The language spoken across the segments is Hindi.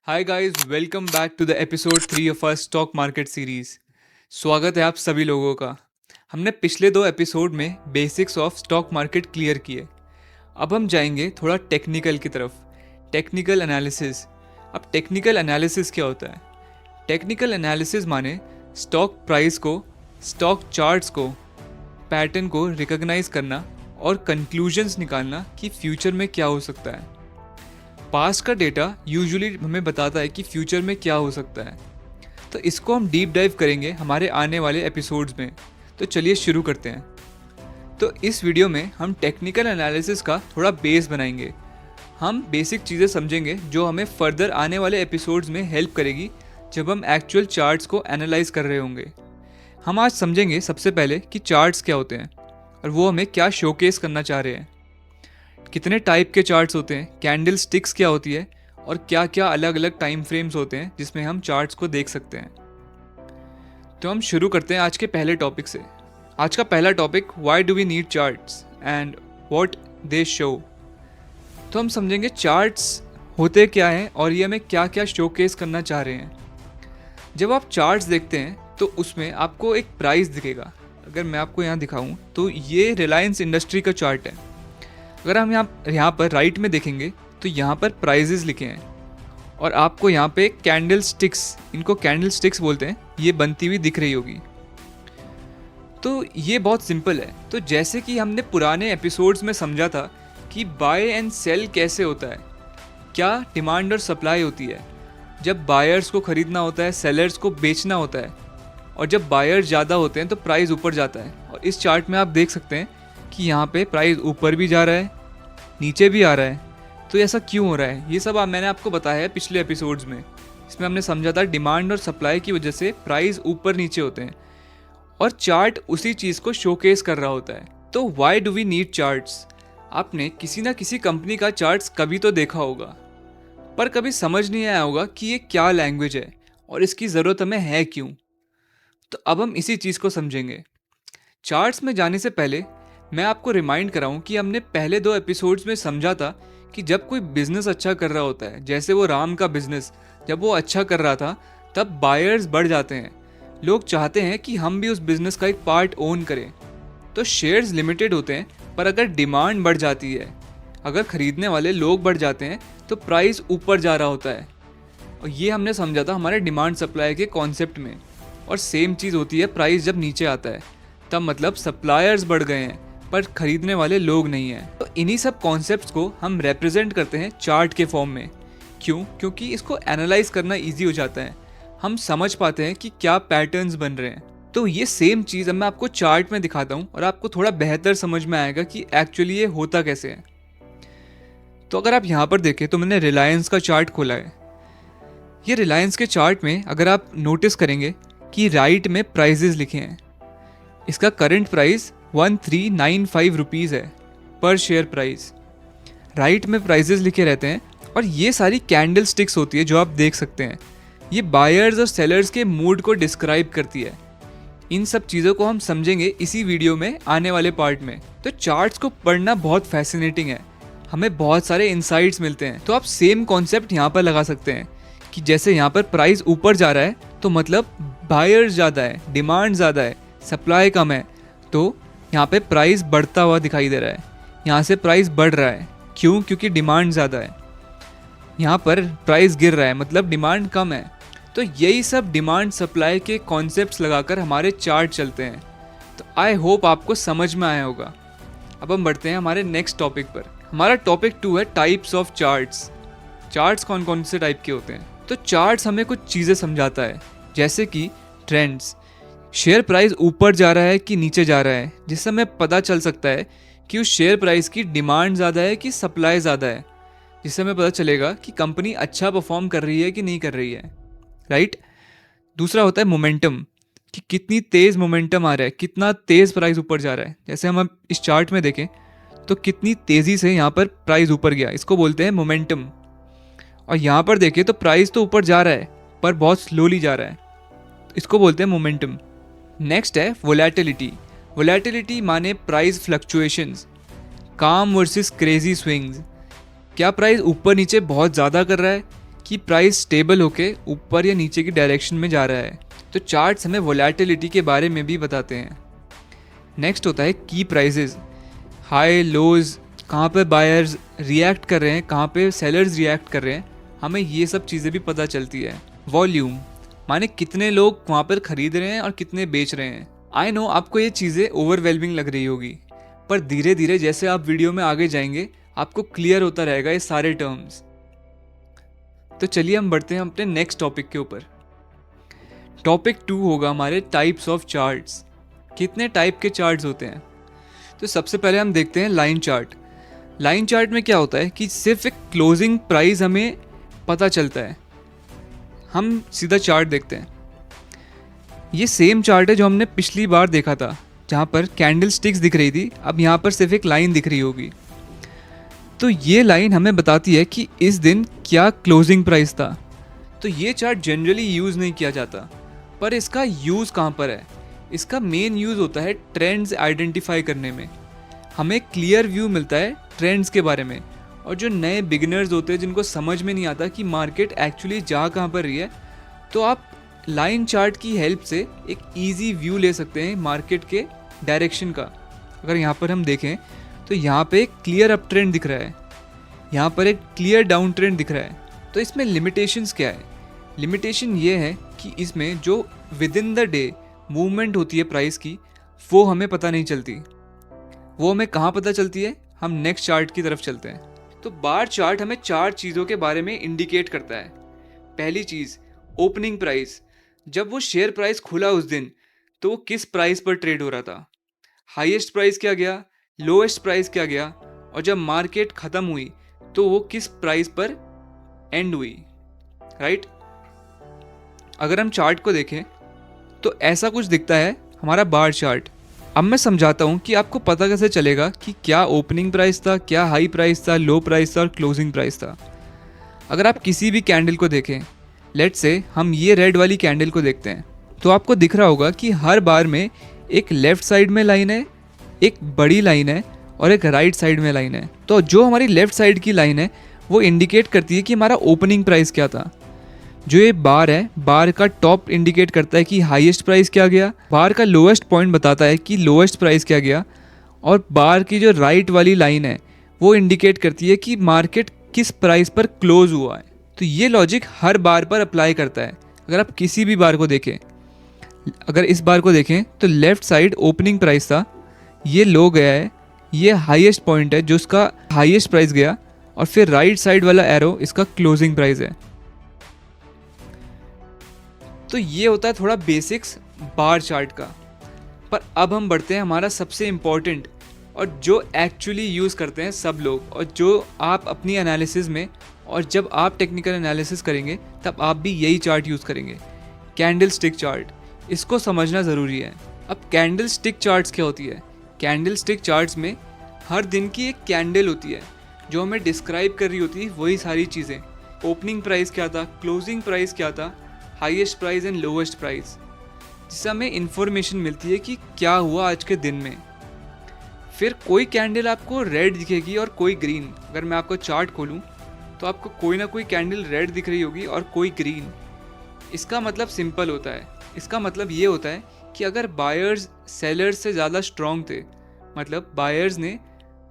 Hi guys, welcome back to the episode 3 of our stock market series. स्वागत है आप सभी लोगों का। हमने पिछले 2 एपिसोड में basics of stock market clear किए। अब हम जाएंगे थोड़ा टेक्निकल की तरफ, टेक्निकल एनालिसिस। अब टेक्निकल एनालिसिस क्या होता है? टेक्निकल एनालिसिस माने स्टॉक प्राइस को, स्टॉक चार्ट्स को, पैटर्न को रिकॉग्नाइज करना और कंक्लूजन्स निकालना कि फ्यूचर में क्या हो सकता है। पास्ट का डेटा यूजुअली हमें बताता है कि फ्यूचर में क्या हो सकता है, तो इसको हम डीप डाइव करेंगे हमारे आने वाले एपिसोड्स में। तो चलिए शुरू करते हैं। तो इस वीडियो में हम टेक्निकल एनालिसिस का थोड़ा बेस बनाएंगे। हम बेसिक चीज़ें समझेंगे जो हमें फर्दर आने वाले एपिसोड्स में हेल्प करेगी जब हम एक्चुअल चार्ट्स को एनालाइज कर रहे होंगे। हम आज समझेंगे सबसे पहले कि चार्ट्स क्या होते हैं और वो हमें क्या शोकेस करना चाह रहे हैं। कितने टाइप के चार्ट्स होते हैं, कैंडल स्टिक्स क्या होती है और क्या क्या अलग अलग टाइम फ्रेम्स होते हैं जिसमें हम चार्ट्स को देख सकते हैं। तो हम शुरू करते हैं आज के पहले टॉपिक से। आज का पहला topic, why do we need charts and what they show. तो हम समझेंगे चार्ट्स होते क्या हैं और ये हमें क्या क्या शोकेस करना चाह रहे हैं। जब आप चार्ट्स देखते हैं तो उसमें आपको एक प्राइस दिखेगा। अगर मैं आपको यहाँ दिखाऊं तो ये रिलायंस इंडस्ट्री का चार्ट है। अगर हम यहाँ पर राइट में देखेंगे तो यहाँ पर प्राइजेस लिखे हैं और आपको यहाँ पे कैंडल स्टिक्स, इनको कैंडल स्टिक्स बोलते हैं, ये बनती हुई दिख रही होगी। तो ये बहुत सिंपल है। तो जैसे कि हमने पुराने एपिसोड्स में समझा था कि बाय एंड सेल कैसे होता है, क्या डिमांड और सप्लाई होती है। जब बायर्स को खरीदना होता है, सेलर्स को बेचना होता है, और जब बायर्स ज़्यादा होते हैं तो प्राइस ऊपर जाता है। और इस चार्ट में आप देख सकते हैं कि यहाँ पे प्राइस ऊपर भी जा रहा है, नीचे भी आ रहा है। तो ऐसा क्यों हो रहा है, ये सब मैंने आपको बताया है पिछले एपिसोड्स में। इसमें हमने समझा था डिमांड और सप्लाई की वजह से प्राइस ऊपर नीचे होते हैं और चार्ट उसी चीज़ को शोकेस कर रहा होता है। तो why do we need charts? आपने किसी ना किसी कंपनी का चार्ट्स कभी तो देखा होगा, पर कभी समझ नहीं आया होगा कि ये क्या लैंग्वेज है और इसकी ज़रूरत हमें है क्यों। तो अब हम इसी चीज़ को समझेंगे। चार्ट्स में जाने से पहले मैं आपको रिमाइंड कराऊं कि हमने पहले 2 एपिसोड्स में समझा था कि जब कोई बिजनेस अच्छा कर रहा होता है, जैसे वो राम का बिजनेस जब वो अच्छा कर रहा था, तब बायर्स बढ़ जाते हैं। लोग चाहते हैं कि हम भी उस बिजनेस का एक पार्ट ओन करें। तो शेयर्स लिमिटेड होते हैं, पर अगर डिमांड बढ़ जाती है, अगर खरीदने वाले लोग बढ़ जाते हैं, तो प्राइस ऊपर जा रहा होता है। और ये हमने समझा था हमारे डिमांड सप्लाई के कॉन्सेप्ट में। और सेम चीज़ होती है प्राइस जब नीचे आता है, तब मतलब सप्लायर्स बढ़ गए हैं पर खरीदने वाले लोग नहीं हैं। तो इन्हीं सब कॉन्सेप्ट्स को हम रिप्रेजेंट करते हैं चार्ट के फॉर्म में। क्यों? क्योंकि इसको एनालाइज करना इजी हो जाता है, हम समझ पाते हैं कि क्या पैटर्न्स बन रहे हैं। तो ये सेम चीज़ अब मैं आपको चार्ट में दिखाता हूँ और आपको थोड़ा बेहतर समझ में आएगा कि एक्चुअली ये होता कैसे है। तो अगर आप यहाँ पर देखें तो मैंने रिलायंस का चार्ट खोला है। ये रिलायंस के चार्ट में अगर आप नोटिस करेंगे कि राइट में प्राइजेस लिखे हैं। इसका करंट प्राइस 1395 रुपीज़ है पर शेयर प्राइस। राइट में प्राइजेस लिखे रहते हैं और ये सारी कैंडल स्टिक्स होती है जो आप देख सकते हैं। ये बायर्स और सेलर्स के मूड को डिस्क्राइब करती है। इन सब चीज़ों को हम समझेंगे इसी वीडियो में आने वाले पार्ट में। तो चार्ट्स को पढ़ना बहुत फैसिनेटिंग है, हमें बहुत सारे इंसाइट्स मिलते हैं। तो आप सेम कॉन्सेप्ट यहाँ पर लगा सकते हैं कि जैसे यहाँ पर प्राइस ऊपर जा रहा है तो मतलब बायर्स ज़्यादा है, डिमांड ज़्यादा है, सप्लाई कम है, तो यहाँ पे प्राइस बढ़ता हुआ दिखाई दे रहा है। यहाँ से प्राइस बढ़ रहा है, क्यों? क्योंकि डिमांड ज़्यादा है। यहाँ पर प्राइस गिर रहा है, मतलब डिमांड कम है। तो यही सब डिमांड सप्लाई के कॉन्सेप्ट्स लगाकर हमारे चार्ट चलते हैं। तो आई होप आपको समझ में आया होगा। अब हम बढ़ते हैं हमारे नेक्स्ट टॉपिक पर। हमारा टॉपिक 2 है टाइप्स ऑफ चार्ट्स। चार्ट्स कौन कौन से टाइप के होते हैं? तो चार्ट्स हमें कुछ चीज़ें समझाता है, जैसे कि ट्रेंड्स, शेयर प्राइस ऊपर जा रहा है कि नीचे जा रहा है, जिससे हमें पता चल सकता है कि उस शेयर प्राइस की डिमांड ज़्यादा है कि सप्लाई ज़्यादा है, जिससे हमें पता चलेगा कि कंपनी अच्छा परफॉर्म कर रही है कि नहीं कर रही है। राइट। दूसरा होता है मोमेंटम, कि कितनी तेज़ मोमेंटम आ रहा है, कितना तेज़ प्राइस ऊपर जा रहा है। जैसे हम अब इस चार्ट में देखें तो कितनी तेज़ी से यहाँ पर प्राइस ऊपर गया, इसको बोलते हैं मोमेंटम। और यहाँ पर देखिए तो प्राइस तो ऊपर जा रहा है पर बहुत स्लोली जा रहा है, इसको बोलते हैं मोमेंटम। नेक्स्ट है वोलेटिलिटी। वोलेटिलिटी माने प्राइस फ्लक्चुएशंस, काम वर्सेस क्रेजी स्विंग्स। क्या प्राइस ऊपर नीचे बहुत ज़्यादा कर रहा है कि प्राइस स्टेबल होके ऊपर या नीचे की डायरेक्शन में जा रहा है। तो चार्ट्स हमें वोलेटिलिटी के बारे में भी बताते हैं। नेक्स्ट होता है की प्राइजेज, हाई लोज, कहाँ पे बायर्स रिएक्ट कर रहे हैं, कहाँ पे सेलर्स रिएक्ट कर रहे हैं, हमें ये सब चीज़ें भी पता चलती है। वॉल्यूम माने कितने लोग वहाँ पर खरीद रहे हैं और कितने बेच रहे हैं। आई नो आपको ये चीज़ें ओवरवेलमिंग लग रही होगी, पर धीरे धीरे जैसे आप वीडियो में आगे जाएंगे आपको क्लियर होता रहेगा ये सारे टर्म्स। तो चलिए हम बढ़ते हैं अपने नेक्स्ट टॉपिक के ऊपर। टॉपिक 2 होगा हमारे टाइप्स ऑफ चार्ट्स। कितने टाइप के चार्ट्स होते हैं? तो सबसे पहले हम देखते हैं लाइन चार्ट। लाइन चार्ट में क्या होता है कि सिर्फ एक क्लोजिंग प्राइस हमें पता चलता है। हम सीधा चार्ट देखते हैं। ये सेम चार्ट है जो हमने पिछली बार देखा था, जहाँ पर कैंडल स्टिक्स दिख रही थी, अब यहाँ पर सिर्फ एक लाइन दिख रही होगी। तो ये लाइन हमें बताती है कि इस दिन क्या क्लोजिंग प्राइस था। तो ये चार्ट जनरली यूज़ नहीं किया जाता, पर इसका यूज़ कहाँ पर है? इसका मेन यूज़ होता है ट्रेंड्स आइडेंटिफाई करने में। हमें क्लियर व्यू मिलता है ट्रेंड्स के बारे में, और जो नए बिगिनर्स होते हैं जिनको समझ में नहीं आता कि मार्केट एक्चुअली जा कहाँ पर रही है, तो आप लाइन चार्ट की हेल्प से एक इजी व्यू ले सकते हैं मार्केट के डायरेक्शन का। अगर यहाँ पर हम देखें तो यहाँ पे एक क्लियर अप ट्रेंड दिख रहा है, यहाँ पर एक क्लियर डाउन ट्रेंड दिख रहा है। तो इसमें लिमिटेशंस क्या है? लिमिटेशन ये है कि इसमें जो with in the day movement होती है प्राइस की, वो हमें पता नहीं चलती। वो हमें कहाँ पता चलती है? हम नेक्स्ट चार्ट की तरफ चलते हैं। तो बार चार्ट हमें 4 चीज़ों के बारे में इंडिकेट करता है। पहली चीज़ ओपनिंग प्राइस, जब वो शेयर प्राइस खुला उस दिन तो वो किस प्राइस पर ट्रेड हो रहा था, हाईएस्ट प्राइस क्या गया, लोएस्ट प्राइस क्या गया, और जब मार्केट ख़त्म हुई तो वो किस प्राइस पर एंड हुई, राइट? अगर हम चार्ट को देखें तो ऐसा कुछ दिखता है हमारा बार चार्ट। अब मैं समझाता हूँ कि आपको पता कैसे चलेगा कि क्या ओपनिंग प्राइस था, क्या हाई प्राइस था, लो प्राइस था और क्लोजिंग प्राइस था। अगर आप किसी भी कैंडल को देखें, लेट्स से हम ये रेड वाली कैंडल को देखते हैं, तो आपको दिख रहा होगा कि हर बार में एक लेफ्ट साइड में लाइन है, एक बड़ी लाइन है और एक राइट साइड में लाइन है। तो जो हमारी लेफ्ट साइड की लाइन है वो इंडिकेट करती है कि हमारा ओपनिंग प्राइस क्या था। जो ये बार है, बार का टॉप इंडिकेट करता है कि हाईएस्ट प्राइस क्या गया, बार का लोएस्ट पॉइंट बताता है कि लोएस्ट प्राइस क्या गया, और बार की जो राइट वाली लाइन है वो इंडिकेट करती है कि मार्केट किस प्राइस पर क्लोज हुआ है। तो ये लॉजिक हर बार पर अप्लाई करता है। अगर आप किसी भी बार को देखें, अगर इस बार को देखें तो लेफ्ट साइड ओपनिंग प्राइस था, ये लो गया है, ये हाईएस्ट पॉइंट है जो उसका हाईएस्ट प्राइस गया, और फिर राइट साइड वाला एरो इसका क्लोजिंग प्राइस है। तो ये होता है थोड़ा बेसिक्स बार चार्ट का। पर अब हम बढ़ते हैं हमारा सबसे इम्पॉर्टेंट, और जो एक्चुअली यूज़ करते हैं सब लोग, और जो आप अपनी एनालिसिस में, और जब आप टेक्निकल एनालिसिस करेंगे तब आप भी यही चार्ट यूज़ करेंगे, कैंडल स्टिक चार्ट। इसको समझना ज़रूरी है। अब कैंडल स्टिक चार्ट्स क्या होती है? कैंडल स्टिक चार्ट्स में हर दिन की एक कैंडल होती है जो हमें डिस्क्राइब कर रही होती है वही सारी चीज़ें। ओपनिंग प्राइस क्या था, क्लोजिंग प्राइस क्या था, highest price and lowest price, जिससे हमें इंफॉर्मेशन मिलती है कि क्या हुआ आज के दिन में। फिर कोई कैंडल आपको रेड दिखेगी और कोई ग्रीन। अगर मैं आपको चार्ट खोलूँ तो आपको कोई ना कोई कैंडल रेड दिख रही होगी और कोई ग्रीन। इसका मतलब सिंपल होता है। इसका मतलब ये होता है कि अगर बायर्स सेलर्स से ज़्यादा स्ट्रॉन्ग थे, मतलब बायर्स ने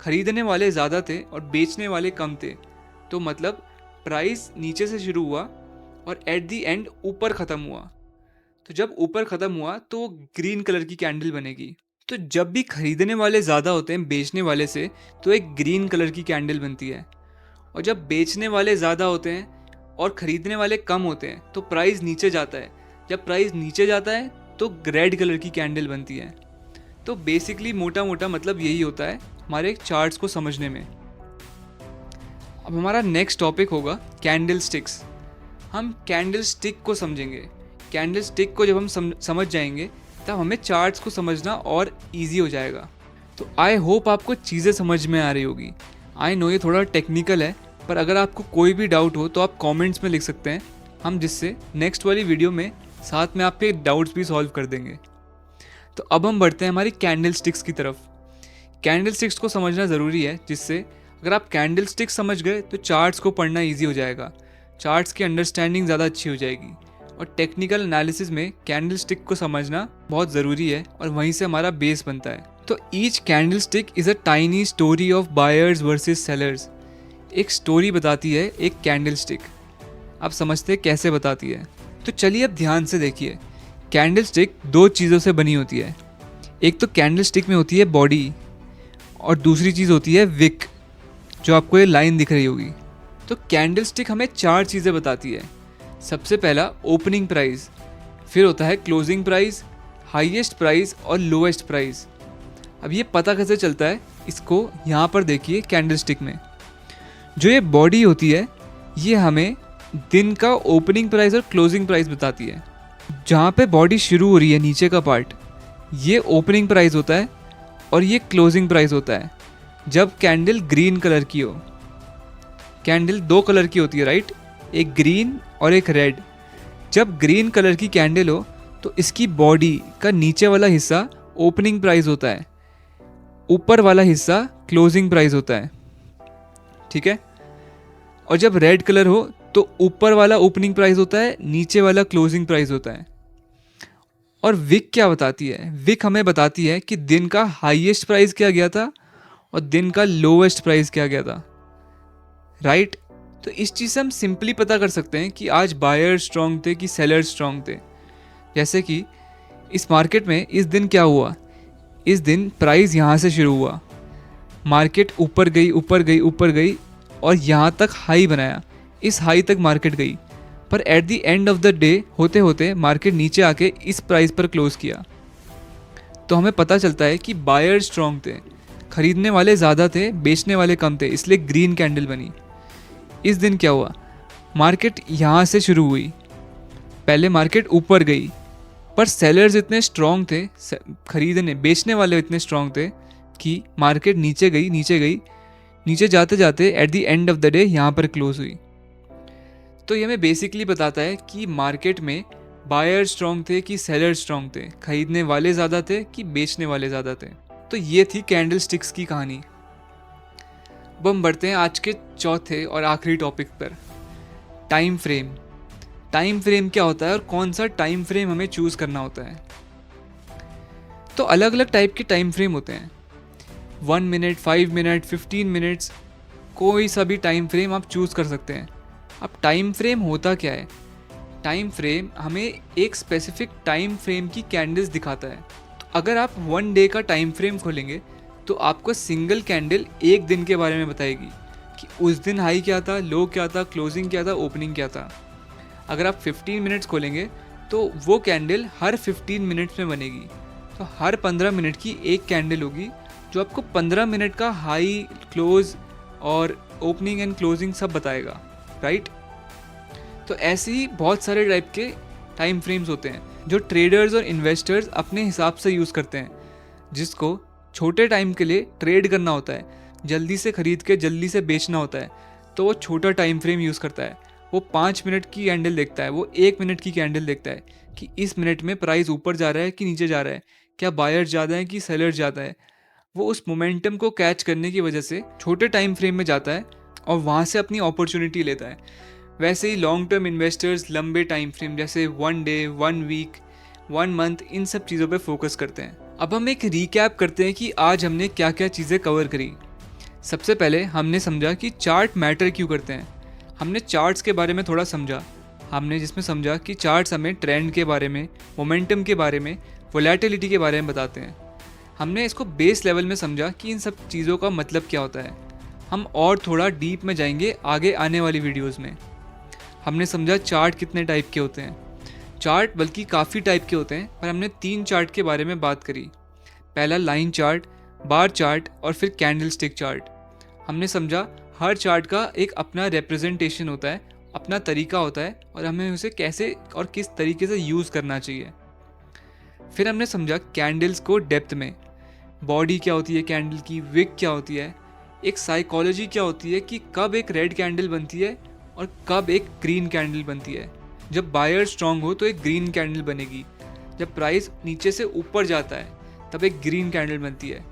खरीदने वाले ज़्यादा थे और बेचने वाले कम थे, तो मतलब प्राइस नीचे से शुरू हुआ और एट दी एंड ऊपर ख़त्म हुआ। तो जब ऊपर ख़त्म हुआ तो वो ग्रीन कलर की कैंडल बनेगी। तो जब भी खरीदने वाले ज़्यादा होते हैं बेचने वाले से, तो एक ग्रीन कलर की कैंडल बनती है। और जब बेचने वाले ज़्यादा होते हैं और ख़रीदने वाले कम होते हैं तो प्राइस नीचे जाता है। जब प्राइस नीचे जाता है तो रेड कलर की कैंडल बनती है। तो बेसिकली मोटा मोटा मतलब यही होता है हमारे चार्ट्स को समझने में। अब हमारा नेक्स्ट टॉपिक होगा कैंडल स्टिक्स। हम कैंडल स्टिक को समझेंगे। कैंडल स्टिक को जब हम समझ जाएंगे तब हमें चार्ट्स को समझना और इजी हो जाएगा। तो आई होप आपको चीज़ें समझ में आ रही होगी। आई नो ये थोड़ा टेक्निकल है, पर अगर आपको कोई भी डाउट हो तो आप कमेंट्स में लिख सकते हैं, हम जिससे नेक्स्ट वाली वीडियो में साथ में आपके डाउट्स भी सॉल्व कर देंगे। तो अब हम बढ़ते हैं हमारी कैंडल स्टिक्स की तरफ। कैंडल स्टिक्स को समझना ज़रूरी है, जिससे अगर आप कैंडल स्टिक्स समझ गए तो चार्ट्स को पढ़ना ईजी हो जाएगा। चार्ट्स की अंडरस्टैंडिंग ज़्यादा अच्छी हो जाएगी। और टेक्निकल एनालिसिस में कैंडल स्टिक को समझना बहुत ज़रूरी है और वहीं से हमारा बेस बनता है। तो each candle stick is a tiny story of buyers versus sellers. एक स्टोरी बताती है एक कैंडल स्टिक। आप समझते हैं कैसे बताती है? तो चलिए अब ध्यान से देखिए। कैंडल स्टिक दो चीज़ों से बनी होती है। एक तो कैंडल स्टिक में होती है बॉडी और दूसरी चीज़ होती है विक, जो आपको ये लाइन दिख रही होगी। तो कैंडल स्टिक हमें चार चीज़ें बताती है। सबसे पहला ओपनिंग प्राइस, फिर होता है क्लोजिंग प्राइस, हाईएस्ट प्राइस और लोएस्ट प्राइस। अब ये पता कैसे चलता है, इसको यहाँ पर देखिए। कैंडल स्टिक में जो ये बॉडी होती है ये हमें दिन का ओपनिंग प्राइस और क्लोजिंग प्राइस बताती है। जहाँ पे बॉडी शुरू हो रही है नीचे का पार्ट, ये ओपनिंग प्राइस होता है और ये क्लोजिंग प्राइस होता है जब कैंडल ग्रीन कलर की हो। कैंडल दो कलर की होती है राइट, एक ग्रीन और एक रेड। जब ग्रीन कलर की कैंडल हो तो इसकी बॉडी का नीचे वाला हिस्सा ओपनिंग प्राइस होता है, ऊपर वाला हिस्सा क्लोजिंग प्राइस होता है, ठीक है। और जब रेड कलर हो तो ऊपर वाला ओपनिंग प्राइस होता है, नीचे वाला क्लोजिंग प्राइस होता है। और विक क्या बताती है? विक हमें बताती है कि दिन का हाईएस्ट प्राइस क्या गया था और दिन का लोवेस्ट प्राइस क्या गया था, राइट। तो इस चीज़ से हम सिंपली पता कर सकते हैं कि आज बायर स्ट्रांग थे कि सेलर स्ट्रांग थे। जैसे कि इस मार्केट में इस दिन क्या हुआ, इस दिन प्राइस यहाँ से शुरू हुआ, मार्केट ऊपर गई ऊपर गई ऊपर गई और यहाँ तक हाई बनाया, इस हाई तक मार्केट गई, पर at the end of the day होते होते मार्केट नीचे आके इस प्राइस पर क्लोज किया। तो हमें पता चलता है कि बायर स्ट्रांग थे, खरीदने वाले ज़्यादा थे, बेचने वाले कम थे, इसलिए ग्रीन कैंडल बनी। इस दिन क्या हुआ, मार्केट यहाँ से शुरू हुई, पहले मार्केट ऊपर गई, पर सेलर्स इतने स्ट्रांग थे, खरीदने बेचने वाले इतने स्ट्रांग थे कि मार्केट नीचे गई नीचे गई, नीचे जाते जाते at the end of the day यहाँ पर क्लोज हुई। तो ये हमें बेसिकली बताता है कि मार्केट में बायर स्ट्रांग थे कि सेलर स्ट्रांग थे, खरीदने वाले ज़्यादा थे कि बेचने वाले ज़्यादा थे। तो ये थी कैंडल स्टिक्स की कहानी। अब हम बढ़ते हैं आज के चौथे और आखिरी टॉपिक पर, टाइम फ्रेम। टाइम फ्रेम क्या होता है और कौन सा टाइम फ्रेम हमें चूज़ करना होता है? तो अलग अलग टाइप के टाइम फ्रेम होते हैं, 1 मिनट, 5 मिनट, 15 मिनट्स, कोई सा भी टाइम फ्रेम आप चूज़ कर सकते हैं। अब टाइम फ्रेम होता क्या है? टाइम फ्रेम हमें एक स्पेसिफिक टाइम फ्रेम की कैंडल्स दिखाता है। तो अगर आप 1 डे का टाइम फ्रेम खोलेंगे तो आपको सिंगल कैंडल एक दिन के बारे में बताएगी कि उस दिन हाई क्या था, लो क्या था, क्लोजिंग क्या था, ओपनिंग क्या था। अगर आप 15 मिनट्स खोलेंगे तो वो कैंडल हर 15 मिनट्स में बनेगी। तो हर 15 मिनट की एक कैंडल होगी जो आपको 15 मिनट का हाई, क्लोज और ओपनिंग एंड क्लोजिंग सब बताएगा, राइट। तो ऐसे ही बहुत सारे टाइप के टाइम फ्रेम्स होते हैं जो ट्रेडर्स और इन्वेस्टर्स अपने हिसाब से यूज़ करते हैं। जिसको छोटे टाइम के लिए ट्रेड करना होता है, जल्दी से खरीद के जल्दी से बेचना होता है, तो वो छोटा टाइम फ्रेम यूज़ करता है। वो 5 मिनट की कैंडल देखता है, वो 1 मिनट की कैंडल देखता है कि इस मिनट में प्राइस ऊपर जा रहा है कि नीचे जा रहा है, क्या बायर ज़्यादा है कि सेलर ज़्यादा है। वो उस मोमेंटम को कैच करने की वजह से छोटे टाइम फ्रेम में जाता है और वहाँ से अपनी अपॉर्चुनिटी लेता है। वैसे ही लॉन्ग टर्म इन्वेस्टर्स लंबे टाइम फ्रेम जैसे 1 डे, 1 वीक, 1 मंथ, इन सब चीज़ों पे फोकस करते हैं। अब हम एक रिकैप करते हैं कि आज हमने क्या क्या चीज़ें कवर करी। सबसे पहले हमने समझा कि चार्ट मैटर क्यों करते हैं। हमने चार्ट्स के बारे में थोड़ा समझा, हमने जिसमें समझा कि चार्ट्स हमें ट्रेंड के बारे में, मोमेंटम के बारे में, वोलेटिलिटी के बारे में बताते हैं। हमने इसको बेस लेवल में समझा कि इन सब चीज़ों का मतलब क्या होता है। हम और थोड़ा डीप में जाएंगे आगे आने वाली वीडियोज़ में। हमने समझा चार्ट कितने टाइप के होते हैं। चार्ट बल्कि काफ़ी टाइप के होते हैं, पर हमने 3 चार्ट के बारे में बात करी। पहला लाइन चार्ट, बार चार्ट और फिर कैंडल स्टिक चार्ट। हमने समझा हर चार्ट का एक अपना रिप्रेजेंटेशन होता है, अपना तरीका होता है और हमें उसे कैसे और किस तरीके से यूज़ करना चाहिए। फिर हमने समझा कैंडल्स को डेप्थ में, बॉडी क्या होती है कैंडल की, विक क्या होती है, एक साइकोलॉजी क्या होती है कि कब एक रेड कैंडल बनती है और कब एक ग्रीन कैंडल बनती है। जब बायर स्ट्रांग हो तो एक ग्रीन कैंडल बनेगी, जब प्राइस नीचे से ऊपर जाता है तब एक ग्रीन कैंडल बनती है,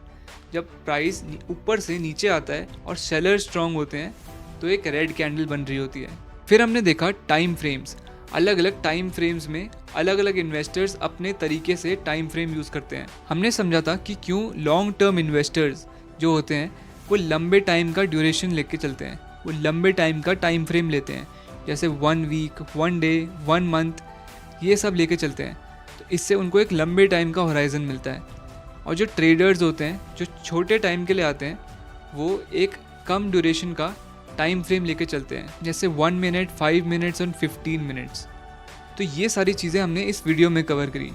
जब प्राइस ऊपर से नीचे आता है और सेलर स्ट्रांग होते हैं तो एक रेड कैंडल बन रही होती है। फिर हमने देखा टाइम फ्रेम्स। अलग अलग टाइम फ्रेम्स में अलग अलग इन्वेस्टर्स अपने तरीके से टाइम फ्रेम यूज़ करते हैं। हमने समझा था कि क्यों लॉन्ग टर्म इन्वेस्टर्स जो होते हैं वो लंबे टाइम का ड्यूरेशन लेके चलते हैं, वो लंबे टाइम का टाइम फ्रेम लेते हैं, जैसे 1 वीक, 1 डे, 1 मंथ, ये सब लेके चलते हैं। तो इससे उनको एक लंबे टाइम का होराइजन मिलता है। और जो ट्रेडर्स होते हैं जो छोटे टाइम के लिए आते हैं, वो एक कम ड्यूरेशन का टाइम फ्रेम लेके चलते हैं, जैसे 1 मिनट, 5 मिनट्स और 15 मिनट्स। तो ये सारी चीज़ें हमने इस वीडियो में कवर करी।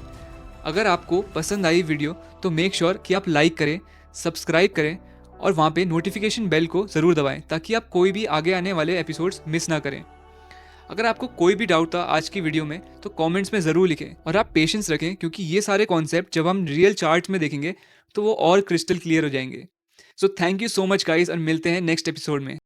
अगर आपको पसंद आई वीडियो तो मेक श्योर कि आप लाइक करें, सब्सक्राइब करें और वहाँ पे नोटिफिकेशन बेल को ज़रूर दबाएं ताकि आप कोई भी आगे आने वाले एपिसोड्स मिस ना करें। अगर आपको कोई भी डाउट था आज की वीडियो में तो कमेंट्स में ज़रूर लिखें और आप पेशेंस रखें, क्योंकि ये सारे कॉन्सेप्ट जब हम रियल चार्ट्स में देखेंगे तो वो और क्रिस्टल क्लियर हो जाएंगे। So thank you so much guys और मिलते हैं नेक्स्ट एपिसोड में।